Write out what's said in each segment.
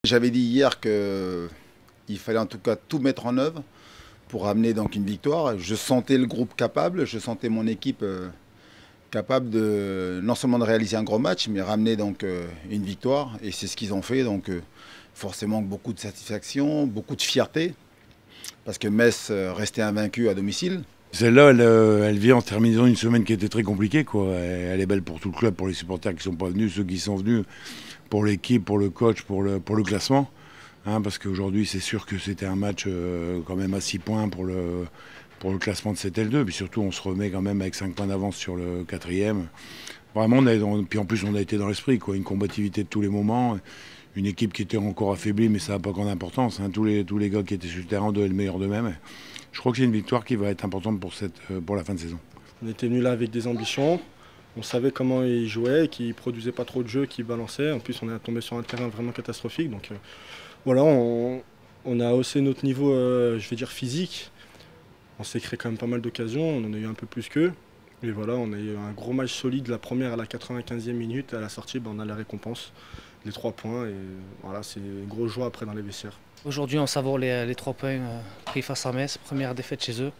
J'avais dit hier qu'il fallait en tout cas tout mettre en œuvre pour ramener donc une victoire. Je sentais le groupe capable, je sentais mon équipe capable de non seulement de réaliser un gros match, mais ramener donc une victoire. Et c'est ce qu'ils ont fait. Donc forcément beaucoup de satisfaction, beaucoup de fierté, parce que Metz restait invaincu à domicile. Celle-là, elle vient en terminant une semaine qui était très compliquée, quoi. Elle est belle pour tout le club, pour les supporters qui ne sont pas venus, ceux qui sont venus, pour l'équipe, pour le coach, pour le classement. Hein, parce qu'aujourd'hui, c'est sûr que c'était un match quand même à 6 points pour le classement de cette L2. Puis surtout, on se remet quand même avec 5 points d'avance sur le quatrième. Vraiment, puis en plus, on a été dans l'esprit, quoi. Une combativité de tous les moments. Une équipe qui était encore affaiblie, mais ça n'a pas grande importance. Hein. Tous les gars qui étaient sur le terrain donnaient le meilleur d'eux-mêmes. Je crois que c'est une victoire qui va être importante pour la fin de saison. On était venu là avec des ambitions. On savait comment ils jouaient, qu'ils ne produisaient pas trop de jeux, qu'ils balançaient. En plus, on est tombé sur un terrain vraiment catastrophique. Donc voilà, on a haussé notre niveau, je vais dire, physique. On s'est créé quand même pas mal d'occasions. On en a eu un peu plus qu'eux. Et voilà, on a eu un gros match solide. La première à la 95e minute. À la sortie, on a la récompense, les 3 points. Et voilà, c'est une grosse joie après dans les vestiaires. Aujourd'hui, on savoure les 3 points pris face à Metz, première défaite chez eux.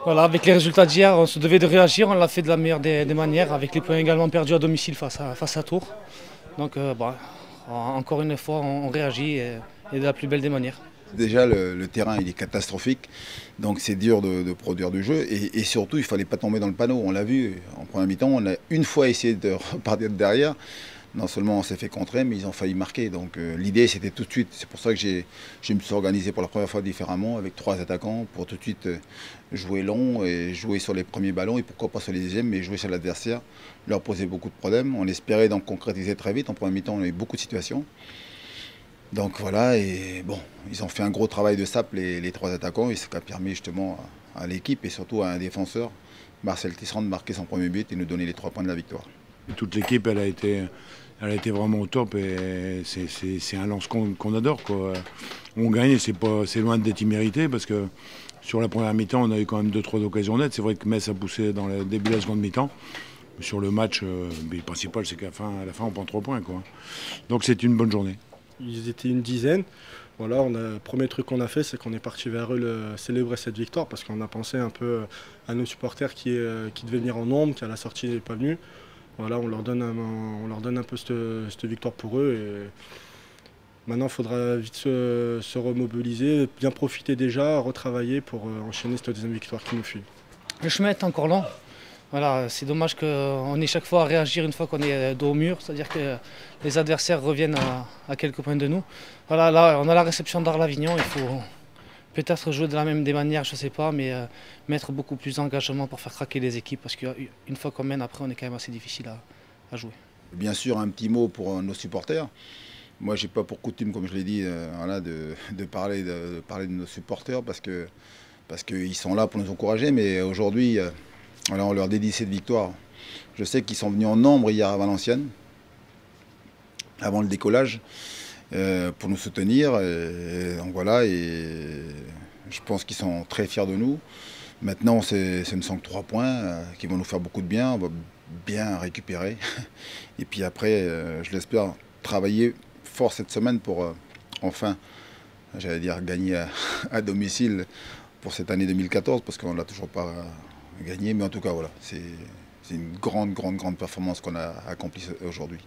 Voilà, avec les résultats d'hier, on se devait de réagir, on l'a fait de la meilleure des manières, avec les points également perdus à domicile face à Tours. Donc encore une fois, on réagit et de la plus belle des manières. Déjà, le terrain il est catastrophique, donc c'est dur de produire du jeu. Et surtout, il ne fallait pas tomber dans le panneau. On l'a vu en première mi-temps, on a une fois essayé de repartir de derrière. Non seulement on s'est fait contrer, mais ils ont failli marquer. Donc l'idée, c'était tout de suite. C'est pour ça que je me suis organisé pour la première fois différemment, avec 3 attaquants, pour tout de suite jouer long et jouer sur les premiers ballons, et pourquoi pas sur les deuxièmes, mais jouer sur l'adversaire, leur poser beaucoup de problèmes. On espérait donc concrétiser très vite. En première mi-temps, on a eu beaucoup de situations. Donc voilà, et bon, ils ont fait un gros travail de sape, les 3 attaquants, et ce qui a permis justement à l'équipe et surtout à un défenseur, Marcel Tisserand, de marquer son premier but et nous donner les 3 points de la victoire. Toute l'équipe, elle a été vraiment au top, et c'est un lance qu'on adore, quoi. On gagne, c'est loin d'être immérité, parce que sur la première mi-temps, on a eu quand même 2-3 occasions nettes. C'est vrai que Metz a poussé dans le début de la seconde mi-temps. Sur le match, le principal, c'est qu'à la fin, on prend 3 points, quoi. Donc c'est une bonne journée. Ils étaient une dizaine. Voilà, le premier truc qu'on a fait, c'est qu'on est parti vers eux célébrer cette victoire, parce qu'on a pensé un peu à nos supporters qui devaient venir en nombre, qui à la sortie n'est pas venu. Voilà, on leur donne un peu cette victoire pour eux. Et maintenant, il faudra vite se remobiliser, bien profiter déjà, retravailler pour enchaîner cette deuxième victoire qui nous fuit. Le chemin est encore long. Voilà, c'est dommage qu'on ait chaque fois à réagir une fois qu'on est dos au mur, c'est-à-dire que les adversaires reviennent à quelques points de nous. Voilà, là, on a la réception d'Arles-Avignon, il faut peut-être jouer de la même des manières, je ne sais pas, mais mettre beaucoup plus d'engagement pour faire craquer les équipes, parce qu'une fois qu'on mène, après, on est quand même assez difficile à jouer. Bien sûr, un petit mot pour nos supporters. Moi, je n'ai pas pour coutume, comme je l'ai dit, voilà, de parler de nos supporters, parce qu'ils sont là pour nous encourager, mais aujourd'hui, voilà, on leur dédie cette victoire. Je sais qu'ils sont venus en nombre hier à Valenciennes, avant le décollage, pour nous soutenir. Donc voilà, et je pense qu'ils sont très fiers de nous. Maintenant, ce ne sont que 3 points qui vont nous faire beaucoup de bien. On va bien récupérer. Et puis après, je l'espère, travailler fort cette semaine pour enfin, j'allais dire, gagner à domicile pour cette année 2014, parce qu'on ne l'a toujours pas gagné. Mais en tout cas, voilà, c'est une grande performance qu'on a accomplie aujourd'hui.